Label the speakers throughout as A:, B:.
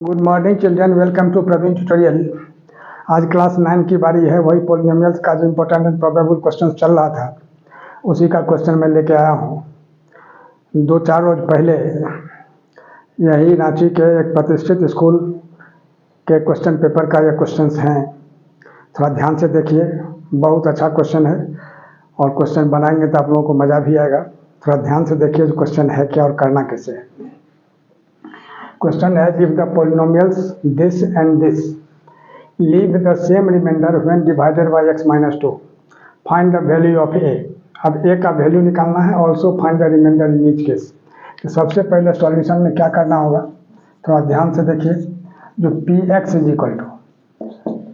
A: Good morning children, welcome to Praveen tutorial. आज class 9 की बारी है। वही पॉलिनोमियल्स का जो इम्पोर्टेंट एंड प्रोबेबल क्वेश्चन चल रहा था उसी का क्वेश्चन मैं लेके आया हूँ। 2-4 रोज पहले यही रांची के एक प्रतिष्ठित स्कूल के क्वेश्चन पेपर का ये क्वेश्चंस हैं। थोड़ा ध्यान से देखिए, बहुत अच्छा क्वेश्चन है और क्वेश्चन बनाएंगे तो आप लोगों को मज़ा भी आएगा। थोड़ा ध्यान से देखिए जो क्वेश्चन है क्या और करना कैसे है। Question is, if the polynomials this and this leave the same remainder when divided by x minus 2, find the value of a। अब a का वैल्यू निकालना है, also find the remainder in each case। तो सबसे पहले solution में क्या करना होगा, थोड़ा ध्यान से देखिए। जो px इज इक्वल टू,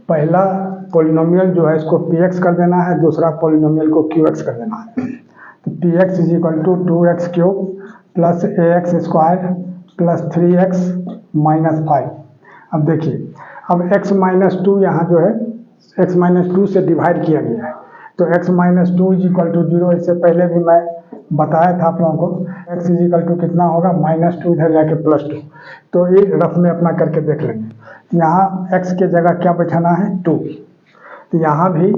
A: पहला पोलिनोमियल जो है इसको px कर देना है, दूसरा पोलिनोमियल को qx कर देना है। तो px is equal to 2x cube plus ax square plus 3x minus 5। अब देखिए, अब x माइनस 2 यहाँ जो है x माइनस 2 से डिवाइड किया गया है, तो x minus 2 is equal to 0। इससे पहले भी मैं बताया था आप लोगों को, x इज इक्वल टू कितना होगा, -2 इधर जाके +2। तो ये रफ में अपना करके देख लेंगे। यहाँ x के जगह क्या बैठाना है, 2। तो यहाँ भी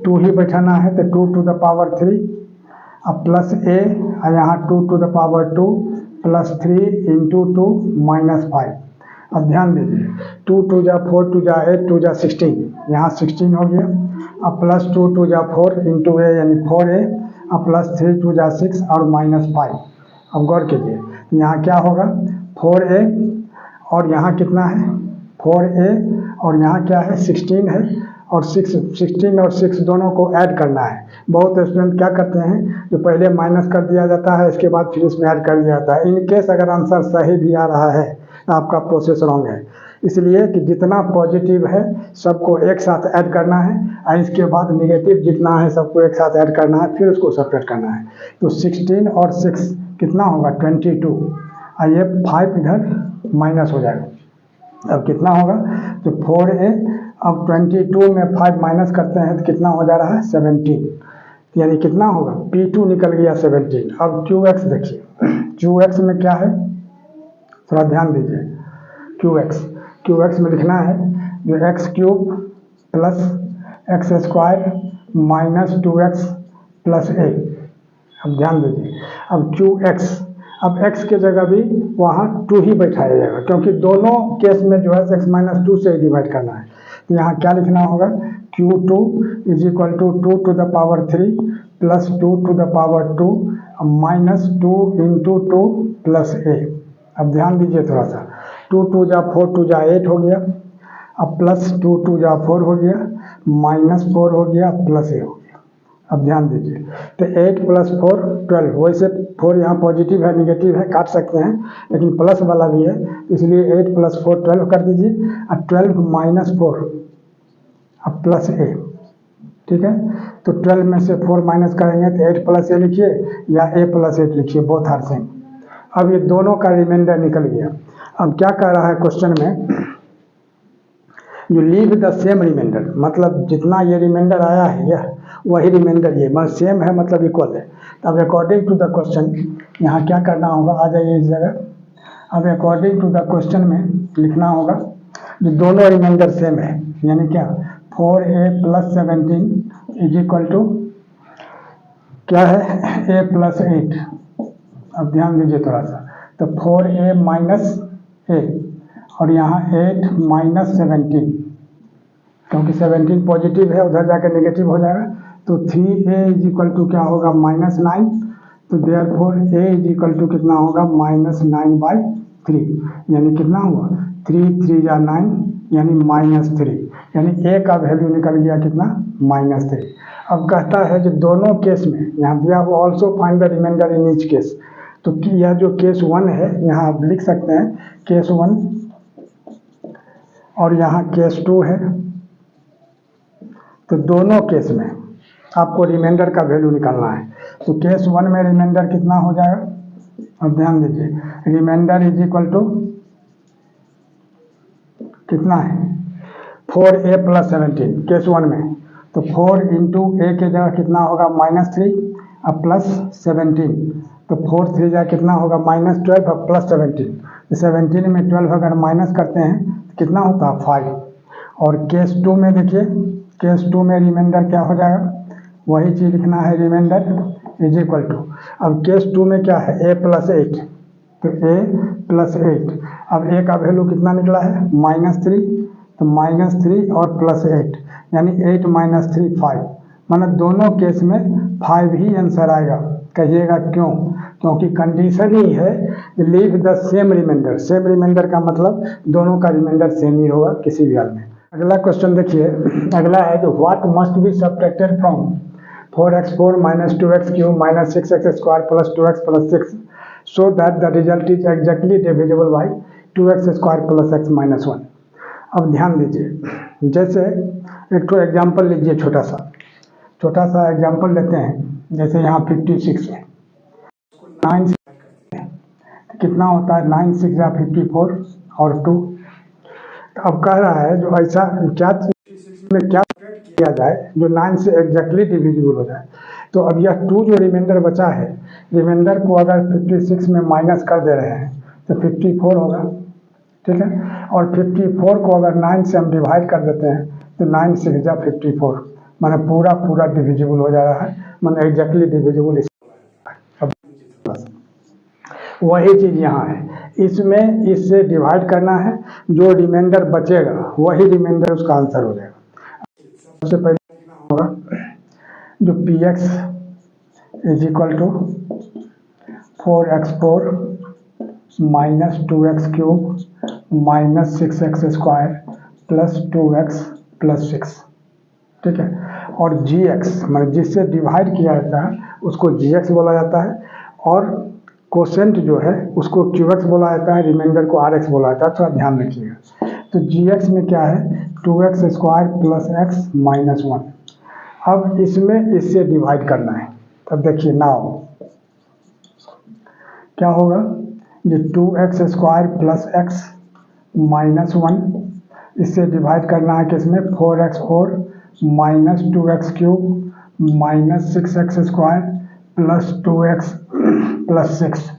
A: 2 ही बैठाना है, तो 2 टू द पावर 3 अब प्लस a, और यहाँ 2 to the power 2 plus 3 into 2 minus 5। अब ध्यान दीजिए, 2 2 जा 4 2 जा 8 2 जा 16, यहाँ 16 हो गया। अब प्लस 2 2 जा 4 इंटू a यानी 4a, अब प्लस 3 2 जा 6 और माइनस 5। अब गौर कीजिए, यहाँ क्या होगा, 4a और यहाँ कितना है 4a और यहाँ क्या है 16 है, और 16 और 6 दोनों को ऐड करना है। बहुत स्टूडेंट क्या करते हैं, जो पहले माइनस कर दिया जाता है, इसके बाद फिर इसमें ऐड कर दिया जाता है। इन केस अगर आंसर सही भी आ रहा है तो आपका प्रोसेस रॉन्ग है। इसलिए कि जितना पॉजिटिव है सबको एक साथ ऐड करना है, और इसके बाद निगेटिव जितना है सबको एक साथ ऐड करना है, फिर उसको सेपरेट करना है। तो 16 और 6 कितना होगा 22, और ये 5 इधर माइनस हो जाएगा। अब कितना होगा, तो 4a, अब 22 में 5 माइनस करते हैं तो कितना हो जा रहा है 17, यानी कितना होगा P2 निकल गया 17। अब QX देखिए, QX में क्या है, थोड़ा ध्यान दीजिए। QX में लिखना है जो x cube plus x square minus 2x plus a। अब ध्यान दीजिए, अब QX, अब x के जगह भी वहाँ 2 ही बैठाया जाएगा, क्योंकि दोनों केस में जो है x माइनस 2 से डिवाइड करना है। तो यहाँ क्या लिखना होगा, Q2 is equal to 2 to the power 3 plus 2 to the power 2 minus 2 into 2 plus a। अब ध्यान दीजिए थोड़ा सा, 2 2 जा 4 2 जा 8 हो गया, अब प्लस 2 2 जा 4 हो गया, माइनस 4 हो गया, प्लस a हो गया। अब ध्यान दीजिए, तो 8 प्लस 4 12। वैसे 4 यहाँ पॉजिटिव है, निगेटिव है, काट सकते हैं, लेकिन प्लस वाला भी है, इसलिए 8 प्लस 4 12 कर दीजिए, और 12 माइनस 4 अब प्लस a। ठीक है, तो 12 में से 4 माइनस करेंगे तो 8 प्लस a लिखिए या a प्लस 8 लिखिए, बोथ आर सेम। अब ये दोनों का रिमाइंडर निकल गया। अब क्या कह रहा है क्वेश्चन में, जो लीव द सेम रिमाइंडर, मतलब जितना ये रिमाइंडर आया है यह वही रिमाइंडर ये, मतलब सेम है, मतलब इक्वल है। तो अब अकॉर्डिंग टू द क्वेश्चन यहाँ क्या करना होगा, आ जाइए इस जगह। अब अकॉर्डिंग टू द क्वेश्चन में लिखना होगा जो दोनों रिमाइंडर सेम है, यानी क्या 4a plus 17 is equal to क्या है a प्लस 8। अब ध्यान दीजिए थोड़ा सा, तो 4a माइनस a और यहाँ 8 माइनस 17, क्योंकि 17 पॉजिटिव है, उधर जाकर नेगेटिव हो जाएगा। तो 3a इज इक्वल टू क्या होगा -9। तो therefore a is equal to कितना होगा -9/3, यानी कितना हुआ 3 3 जा 9 यानी -3, यानी a का वैल्यू निकल गया कितना -3। अब कहता है जो दोनों केस में, यहाँ दिया वो also find the remainder in each case. तो यह जो केस 1 है यहाँ आप लिख सकते हैं केस 1, और यहाँ केस 2 है। तो दोनों केस में आपको रिमाइंडर का वैल्यू निकालना है। तो केस 1 में रिमाइंडर कितना हो जाएगा, अब ध्यान दीजिए, रिमाइंडर इज इक्वल टू कितना है 4a प्लस 17 केस 1 में। तो 4 इंटू a के जगह कितना होगा -3 अब प्लस 17, तो 4 3 जा कितना होगा -12 अब प्लस 17, 17 में 12 अगर माइनस करते हैं तो कितना होता है 5। और केस 2 में देखिए, केस 2 में रिमाइंडर क्या हो जाएगा, वही चीज़ लिखना है, रिमाइंडर इज इक्वल टू। अब केस 2 में क्या है a+8, तो a+8। अब a का वैल्यू कितना निकला है -3, तो -3 और +8 यानी 8 - 3 5। मतलब दोनों केस में 5 ही आंसर आएगा। कहिएगा क्यों? क्योंकि कंडीशन ही है leave the same remainder. Same remainder का मतलब दोनों का रिमाइंडर सेम ही होगा किसी भी हाल में। अगला क्वेश्चन देखिए, अगला है जो what must be subtracted from 4x4 - 2x³ - 6x² + 2x + 6 so that the result is exactly divisible by 2x² + x - 1। अब ध्यान दीजिए, जैसे एक तो एग्जाम्पल लीजिए, छोटा सा एग्जाम्पल लेते हैं। जैसे यहाँ 56 है, 9 से तो कितना होता है 9 6 या 54 और 2। तो अब कह रहा है जो ऐसा क्या में क्या किया जाए जो 9 से एग्जैक्टली डिविजिबल हो जाए। तो अब यह 2 जो रिमाइंडर बचा है, रिमाइंडर को अगर 56 में माइनस कर दे रहे हैं तो 54 होगा, ठीक है। और 54 को अगर 9 से हम डिवाइड कर देते हैं तो 9 6 या 54, माने पूरा डिविजिबल हो जा रहा है, माने एग्जैक्टली डिविजिबल। वही चीज़ यहाँ है, इसमें इससे डिवाइड करना है, जो रिमाइंडर बचेगा वही रिमाइंडर उसका आंसर हो जाएगा। सबसे पहले होगा जो px is equal to 4x4 - 2x³ - 6x² + 2x + 6, ठीक है। और gx मतलब जिससे डिवाइड किया जाता है उसको gx बोला जाता है, और कोसेंट जो है उसको qx बोला जाता है, रिमाइंडर को rx बोला जाता है। थोड़ा ध्यान रखिएगा। तो gx में क्या है 2x² + x - 1। अब इसमें इससे डिवाइड करना है। तब देखिए नाउ क्या होगा, ये 2x² + x - 1 इससे डिवाइड करना है किसमें 4x4 - 2x³ - 6x² + 2x + 6।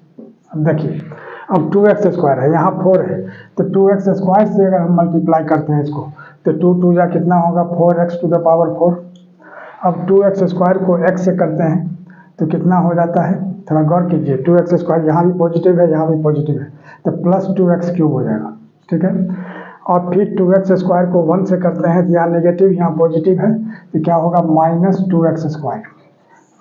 A: अब देखिए, अब 2x² है, यहाँ 4 है, तो 2x² से अगर हम मल्टीप्लाई करते हैं इसको तो 2 2 या कितना होगा 4x⁴। अब 2x² को x से करते हैं तो कितना हो जाता है, थोड़ा गौर कीजिए। 2x² यहाँ भी पॉजिटिव है, यहाँ भी पॉजिटिव है, तो +2x³ हो जाएगा, ठीक है। और फिर 2x² को 1 से करते हैं तो यहाँ नेगेटिव यहाँ पॉजिटिव है, तो क्या होगा -2x²।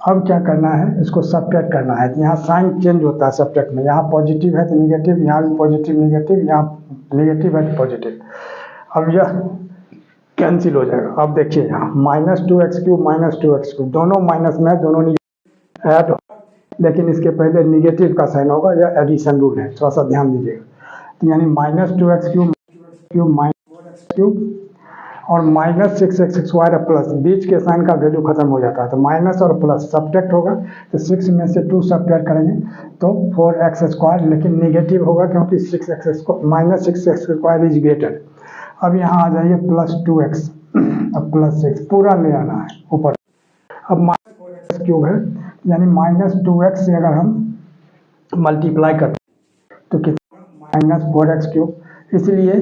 A: अब क्या करना है, इसको सब्ट्रैक्ट करना है। तो यहाँ साइन चेंज होता है सब्ट्रैक्ट में, यहाँ पॉजिटिव है तो नेगेटिव, यहाँ भी पॉजिटिव नेगेटिव, यहाँ नेगेटिव है तो पॉजिटिव। अब यह कैंसिल हो जाएगा। अब देखिए यहाँ -2x³ - 2x³ दोनों माइनस में, दोनों ऐड हो, लेकिन इसके पहले निगेटिव का साइन होगा, यह एडिशन रूल है, थोड़ा सा ध्यान दीजिएगा। तो यानी -2x³ -4x³ और -6x² प्लस, बीच के साइन का वैल्यू खत्म हो जाता है, तो माइनस और प्लस सब्ट्रैक्ट होगा, तो 6 में से 2 सब्ट्रैक्ट करेंगे तो 4x², लेकिन नेगेटिव होगा क्योंकि 6x² इज ग्रेटर। अब यहाँ आ जाइए +2x, अब +6 पूरा ले आना है ऊपर। अब -4x³ है, यानी -2x से अगर हम मल्टीप्लाई करते हैं तो कितना -4x³। इसलिए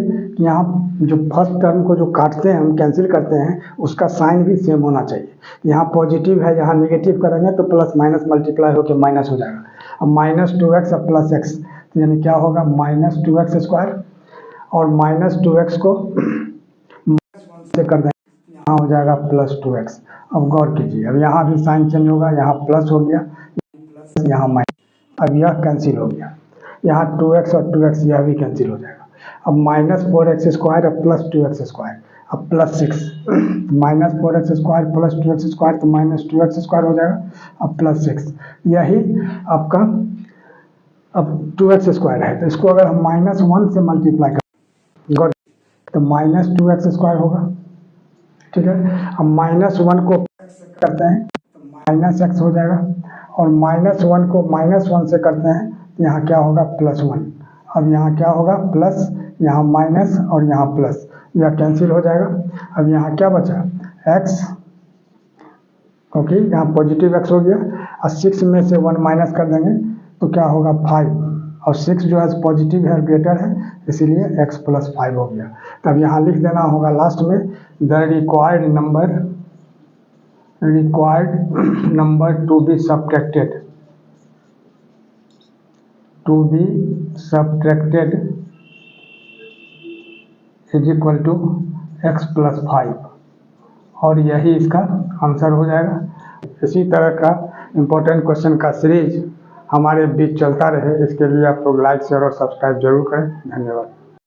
A: यहाँ जो फर्स्ट टर्म को जो काटते हैं हम कैंसिल करते हैं, उसका साइन भी सेम होना चाहिए। यहाँ पॉजिटिव है, यहाँ नेगेटिव करेंगे तो प्लस माइनस मल्टीप्लाई होकर माइनस हो जाएगा। अब -2x अब +x, तो यानी क्या होगा -2x² और -2x को से कर देंगे, यहाँ हो जाएगा +2x। अब गौर कीजिए, अब यहाँ भी साइन चेंज होगा, यहाँ प्लस हो गया, यहाँ माइनस, अब यह कैंसिल हो गया, यहाँ 2x और 2x यह भी कैंसिल हो जाएगा। अब -4x² अब +2x², अब +6, -4x² + 2x² तो -2x² हो जाएगा, अब +6, यही आपका अब 2x² है, तो इसको अगर हम -1 से मल्टीप्लाई करें तो -2x² होगा, ठीक है। अब -1 को करते हैं तो -x हो जाएगा, और -1 को -1 से करते हैं तो यहाँ क्या होगा +1। अब यहाँ क्या होगा प्लस, यहाँ माइनस और यहाँ प्लस, यह कैंसिल हो जाएगा। अब यहाँ क्या बचा x, क्योंकि यहाँ पॉजिटिव x हो गया, और 6 में से 1 माइनस कर देंगे तो क्या होगा 5, और 6 जो है पॉजिटिव है, ग्रेटर है, इसीलिए x + 5 हो गया। तब यहाँ लिख देना होगा लास्ट में the required number to be subtracted is equal to x + 5, और यही इसका आंसर हो जाएगा। इसी तरह का इम्पोर्टेंट क्वेश्चन का सीरीज हमारे बीच चलता रहे, इसके लिए आप लोग लाइक शेयर और सब्सक्राइब जरूर करें। धन्यवाद।